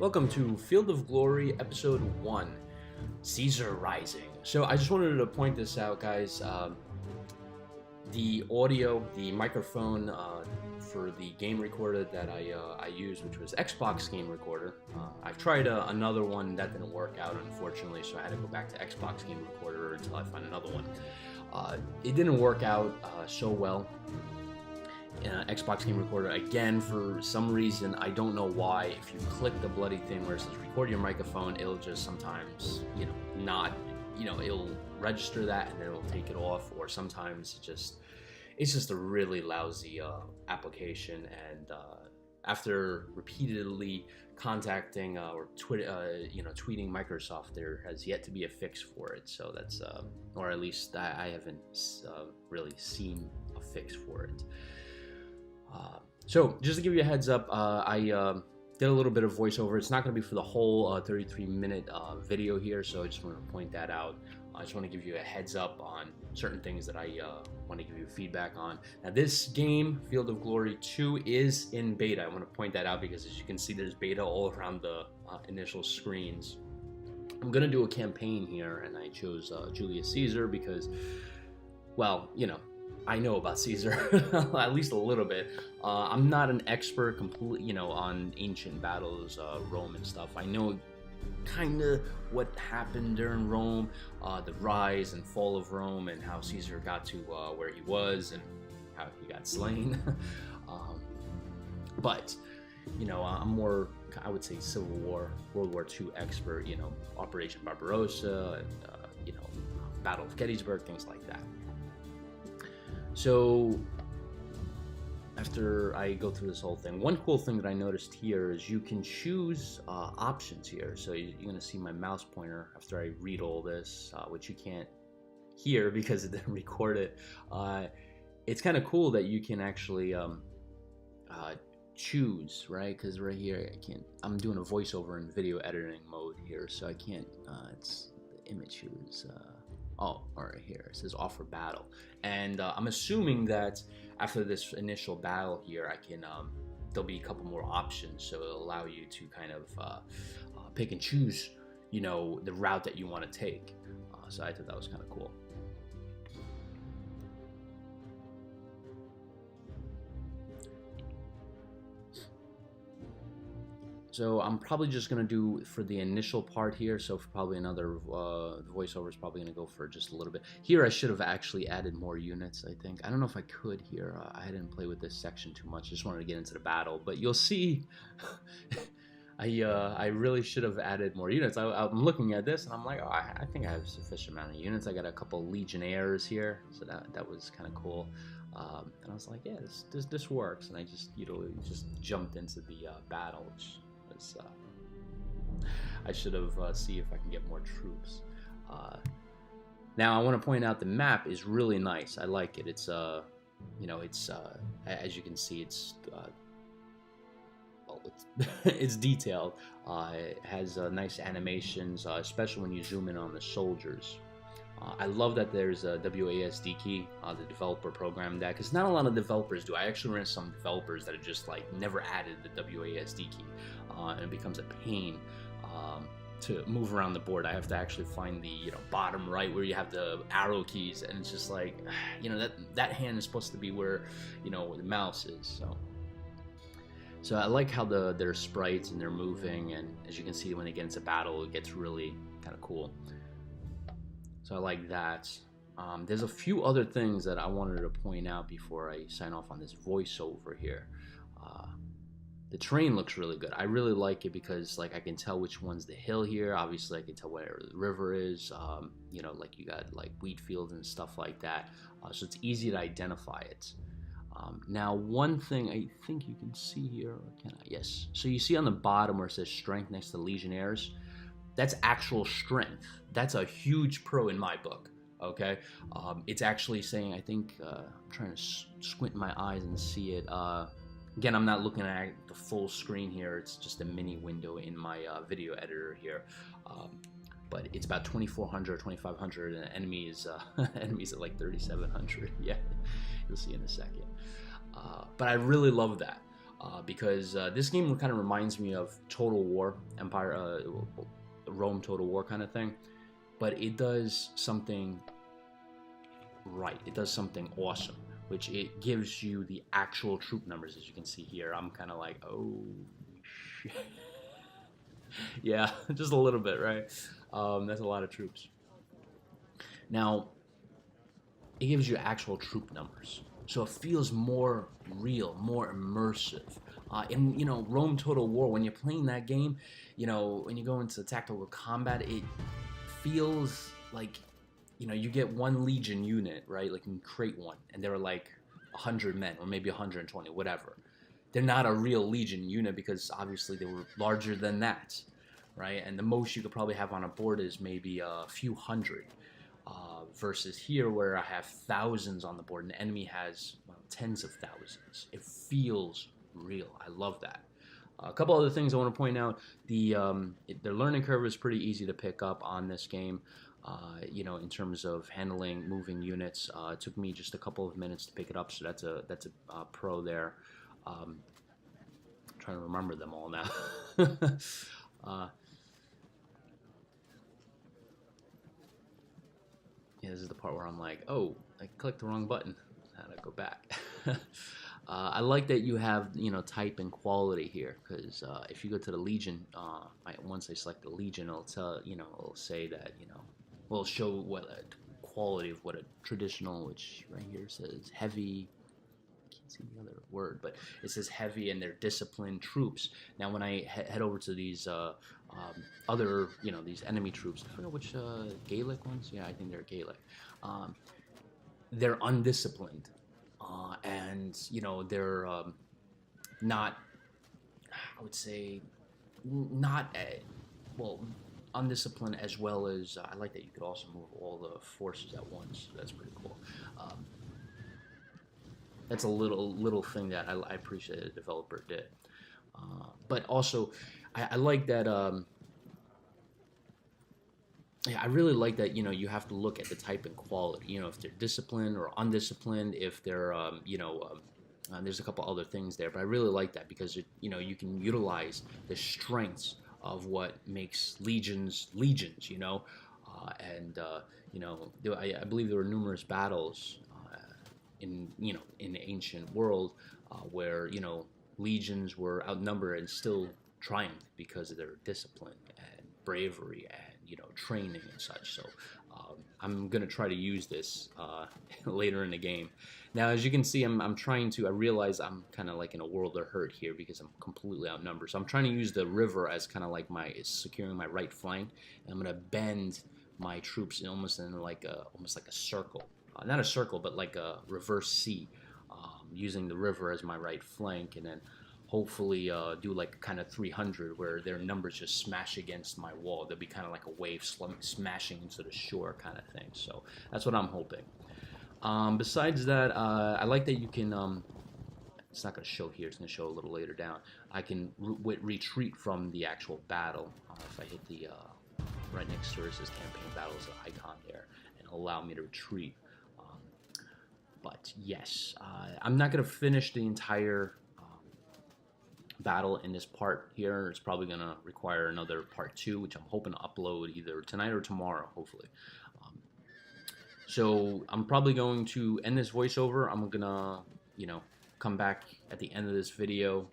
Welcome to Field of Glory, Episode 1, Caesar Rising. So I just wanted to point this out, guys. The audio, the microphone for the game recorder that I used, which was Xbox Game Recorder. I've tried another one that didn't work out, unfortunately, so I had to go back to Xbox Game Recorder until I find another one. It didn't work out so well. Xbox Game Recorder, again, for some reason, I don't know why, if you click the bloody thing where it says record your microphone, it'll just sometimes, it'll register that and then it'll take it off, or sometimes it's just a really lousy application. And after repeatedly contacting or tweeting Microsoft, there has yet to be a fix for it. So that's, or at least I haven't really seen a fix for it. So just to give you a heads up, I did a little bit of voiceover. It's not going to be for the whole 33-minute video here, so I just want to point that out. I just want to give you a heads up on certain things that I want to give you feedback on. Now, this game, Field of Glory 2, is in beta. I want to point that out because, as you can see, there's beta all around the initial screens. I'm going to do a campaign here, and I chose Julius Caesar because, well, I know about Caesar, at least a little bit. I'm not an expert completely, on ancient battles, Rome and stuff. I know kind of what happened during Rome, the rise and fall of Rome, and how Caesar got to where he was and how he got slain. But, I'm more, I would say, Civil War, World War II expert, Operation Barbarossa, and, Battle of Gettysburg, things like that. So after I go through this whole thing, one cool thing that I noticed here is you can choose options here. So you're going to see my mouse pointer after I read all this, which you can't hear because it didn't record it. It's kind of cool that you can actually choose, right? Because right here, I'm doing a voiceover in video editing mode here, so I can't, it's the image here is, all right, here it says offer battle, and I'm assuming that after this initial battle here, I can there'll be a couple more options, so it'll allow you to kind of pick and choose, the route that you want to take. So I thought that was kind of cool. So I'm probably just going to do for the initial part here, so for probably another, the voiceover is probably going to go for just a little bit. Here I should have actually added more units, I think. I don't know if I could here. I didn't play with this section too much. I just wanted to get into the battle. But you'll see, I really should have added more units. I'm looking at this and I'm like, oh, I think I have a sufficient amount of units. I got a couple legionnaires here, so that was kind of cool. And I was like, yeah, this works. And I just, just jumped into the battle, which I should have see if I can get more troops. Now I want to point out the map is really nice. I like it. It's it's as you can see, it's it's detailed. It has nice animations, especially when you zoom in on the soldiers. I love that there's a WASD key, the developer programmed that, because not a lot of developers do. I actually ran some developers that have just never added the WASD key, and it becomes a pain to move around the board. I have to actually find the bottom right where you have the arrow keys, and it's just like, that hand is supposed to be where the mouse is. So I like how their sprites and they're moving, and as you can see, when they get into battle, it gets really kind of cool. So I like that. There's a few other things that I wanted to point out before I sign off on this voiceover here. The terrain looks really good. I really like it because I can tell which one's the hill here. Obviously I can tell where the river is. You got wheat fields and stuff like that. So it's easy to identify it. Now, one thing I think you can see here, yes. So you see on the bottom where it says strength next to legionnaires, that's actual strength. That's a huge pro in my book, okay? It's actually saying, I think, I'm trying to squint my eyes and see it. Again, I'm not looking at the full screen here. It's just a mini window in my video editor here. But it's about 2,400, 2,500, and enemies at 3,700. Yeah, you'll see in a second. But I really love that. because this game kind of reminds me of Total War, Rome Total War kind of thing, but it does something right. It does something awesome, which it gives you the actual troop numbers, as you can see here. I'm kind of like, oh, shit. Yeah, just a little bit, right? That's a lot of troops. Now, it gives you actual troop numbers, so it feels more real, more immersive. In Rome Total War, when you're playing that game, when you go into tactical combat, it feels like you get one Legion unit, right? Like you can create one, and there are like 100 men or maybe 120, whatever. They're not a real Legion unit because obviously they were larger than that, right? And the most you could probably have on a board is maybe a few hundred. Versus here where I have thousands on the board and the enemy has tens of thousands. It feels real. I love that. A couple other things I want to point out. The learning curve is pretty easy to pick up on this game. In terms of handling moving units, it took me just a couple of minutes to pick it up, so that's a pro there. I'm trying to remember them all now. Yeah, this is the part where I'm like, oh, I clicked the wrong button. How to go back? I like that you have type and quality here, because if you go to the Legion, once I select the Legion, it'll tell it'll say that will show what a quality of what a traditional, which right here says heavy. I can't see the other word, but it says heavy, and they're disciplined troops. Now, when I head over to these other, these enemy troops, I forget which Gaelic ones. Yeah, I think they're Gaelic. They're undisciplined, and they're not. I would say not well undisciplined, as well as I like that you could also move all the forces at once. So that's pretty cool. That's a little thing that I appreciate the developer did. But also, I like that. Yeah, I really like that. You have to look at the type and quality. If they're disciplined or undisciplined. If they're, there's a couple other things there, but I really like that because you can utilize the strengths of what makes legions. And I believe there were numerous battles in the ancient world where legions were outnumbered and still triumphed because of their discipline and bravery and training and such. So I'm gonna try to use this later in the game. Now, as you can see, I realize I'm kind of like in a world of hurt here because I'm completely outnumbered. So I'm trying to use the river as kind of like securing my right flank, and I'm gonna bend my troops almost like a circle. Not a circle, but like a reverse C, using the river as my right flank, and then hopefully do like kind of 300 where their numbers just smash against my wall. They'll be kind of like a wave smashing into the shore kind of thing. So that's what I'm hoping. Besides that, I like that you can, it's not going to show here, it's going to show a little later down. I can retreat from the actual battle. If I hit the, right next to it says campaign battles, the icon there, and it'll allow me to retreat. But yes, I'm not going to finish the entire battle in this part here. It's probably going to require another part 2, which I'm hoping to upload either tonight or tomorrow, hopefully. So I'm probably going to end this voiceover. I'm going to, come back at the end of this video,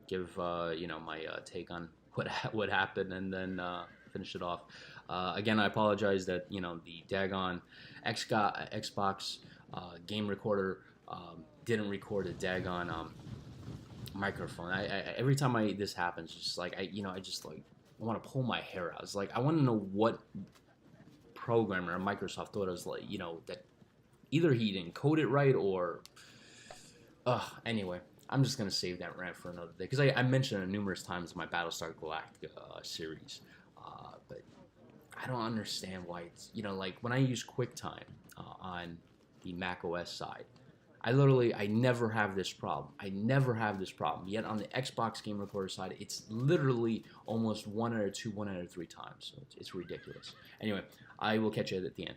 give, my take on what happened, and then finish it off. Again, I apologize that, the daggone Xbox game recorder didn't record a daggone microphone. Every time this happens, it's just like I want to pull my hair out. It's like I want to know what programmer Microsoft thought it was like, that either he didn't code it right or anyway, I'm just gonna save that rant for another day because I mentioned it numerous times in my Battlestar Galactica series, but I don't understand why it's like when I use QuickTime on the Mac OS side, I never have this problem. Yet on the Xbox game recorder side, it's literally almost 1 out of 2, 1 out of 3 times. So it's ridiculous. Anyway, I will catch you at the end.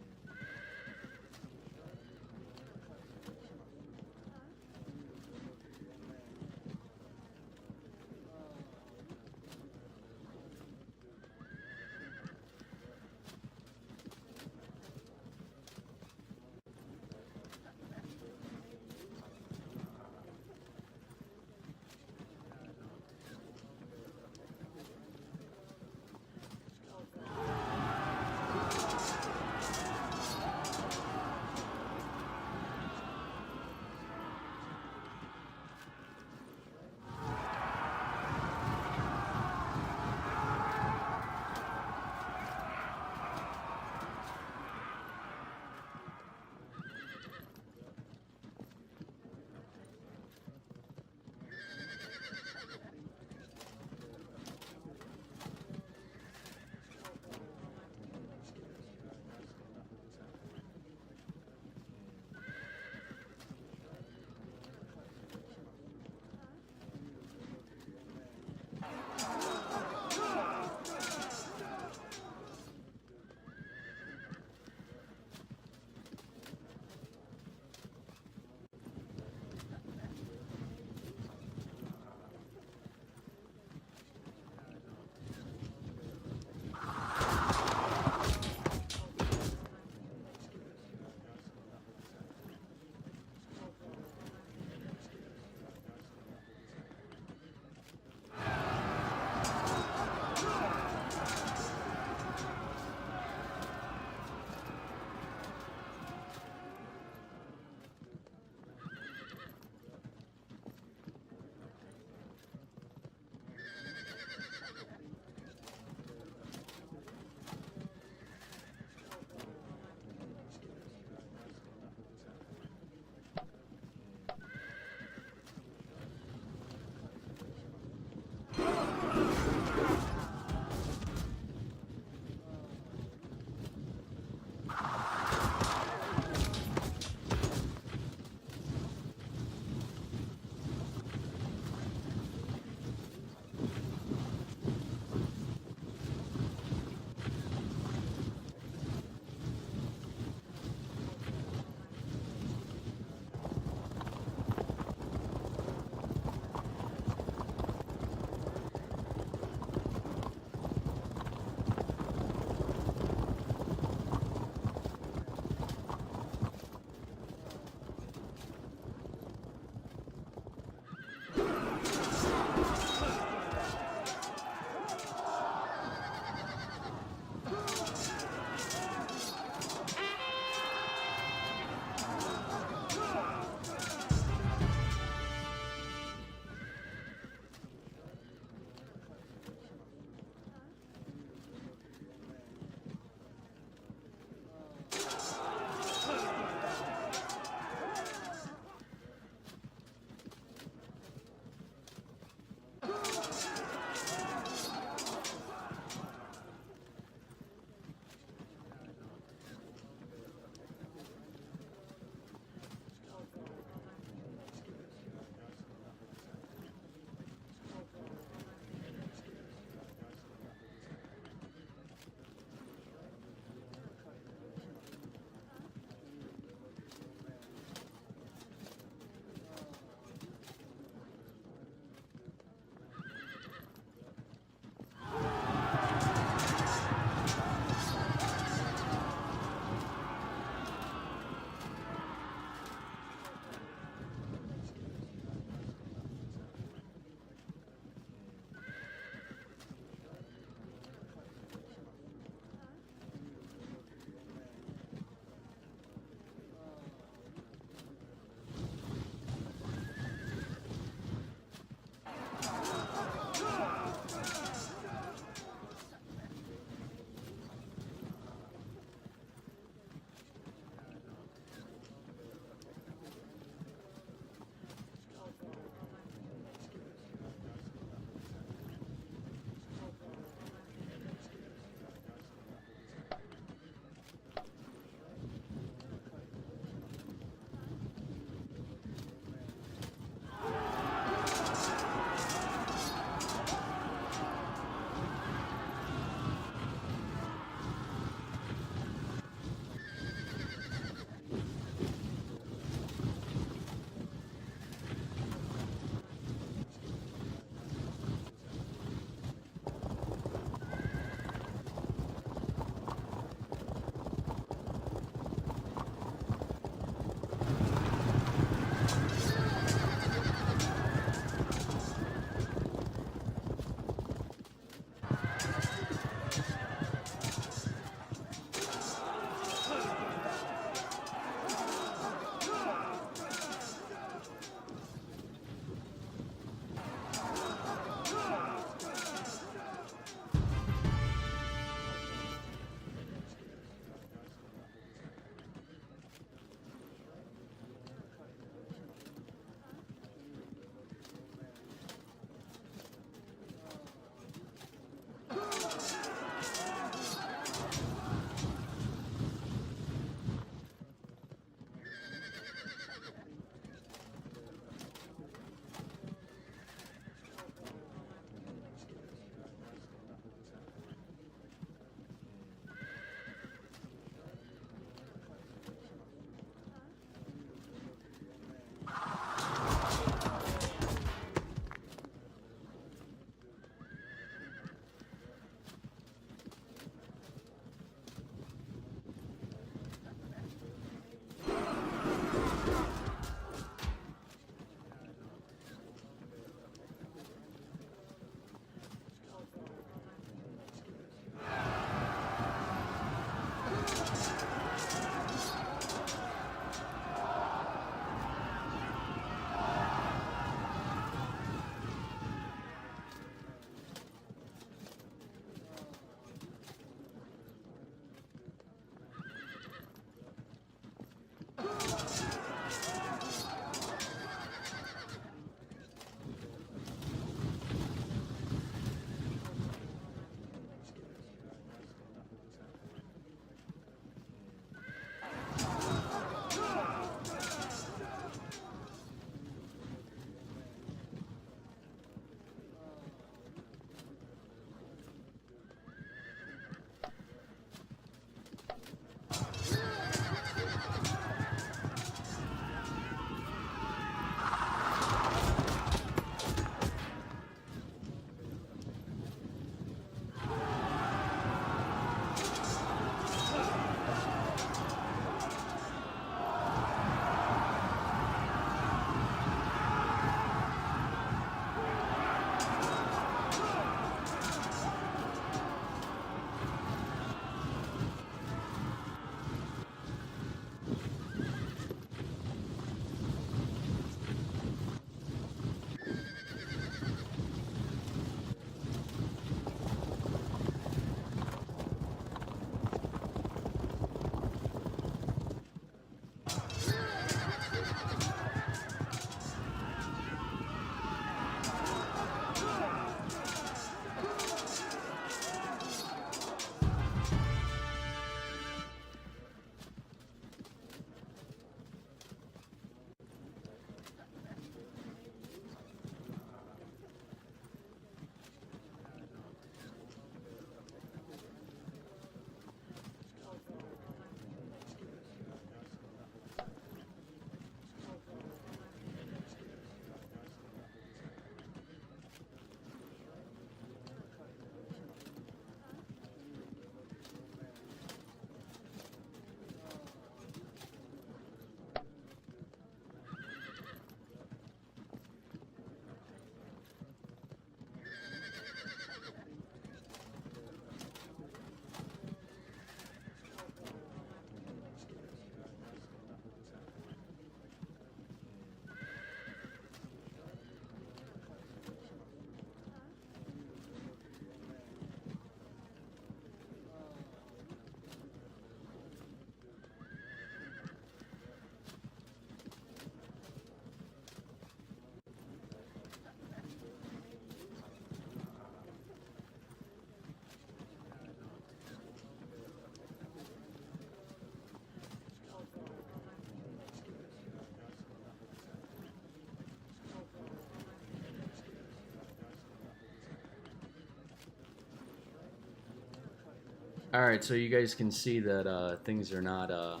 All right, so you guys can see that things are not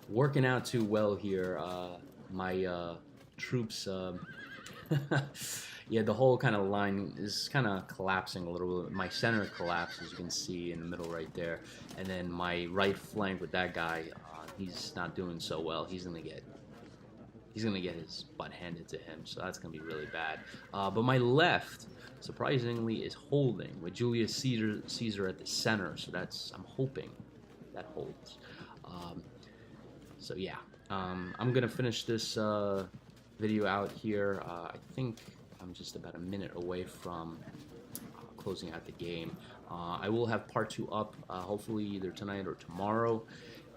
working out too well here. My troops, yeah, the whole kind of line is kind of collapsing a little bit. My center collapsed, as you can see in the middle right there, and then my right flank with that guy, he's not doing so well. He's gonna get his butt handed to him, so that's gonna be really bad. But my left, surprisingly, is holding with Julius Caesar at the center. So I'm hoping that holds. Um, so yeah, I'm gonna finish this video out here. I think I'm just about a minute away from closing out the game. I will have part 2 up hopefully either tonight or tomorrow.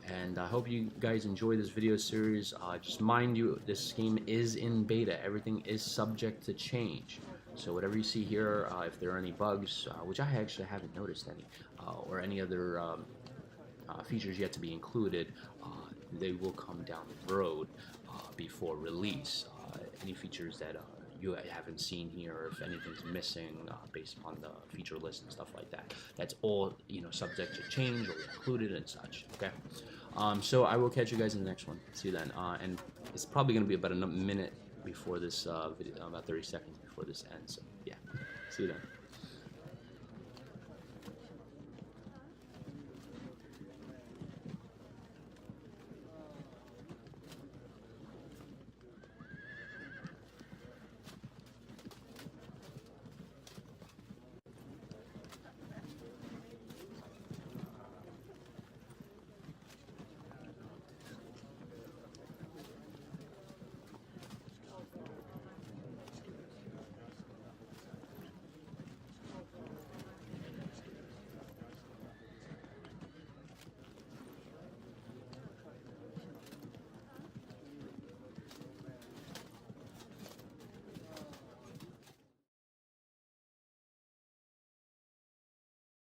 And I hope you guys enjoy this video series. Just mind you, this game is in beta. Everything is subject to change. So whatever you see here, if there are any bugs, which I actually haven't noticed any, or any other features yet to be included, they will come down the road before release. Any features that you haven't seen here, or if anything's missing based upon the feature list and stuff like that, that's all subject to change or included and such. Okay, so I will catch you guys in the next one. See you then. And it's probably going to be about a minute before this video, about 30 seconds before this ends. So yeah, see you then.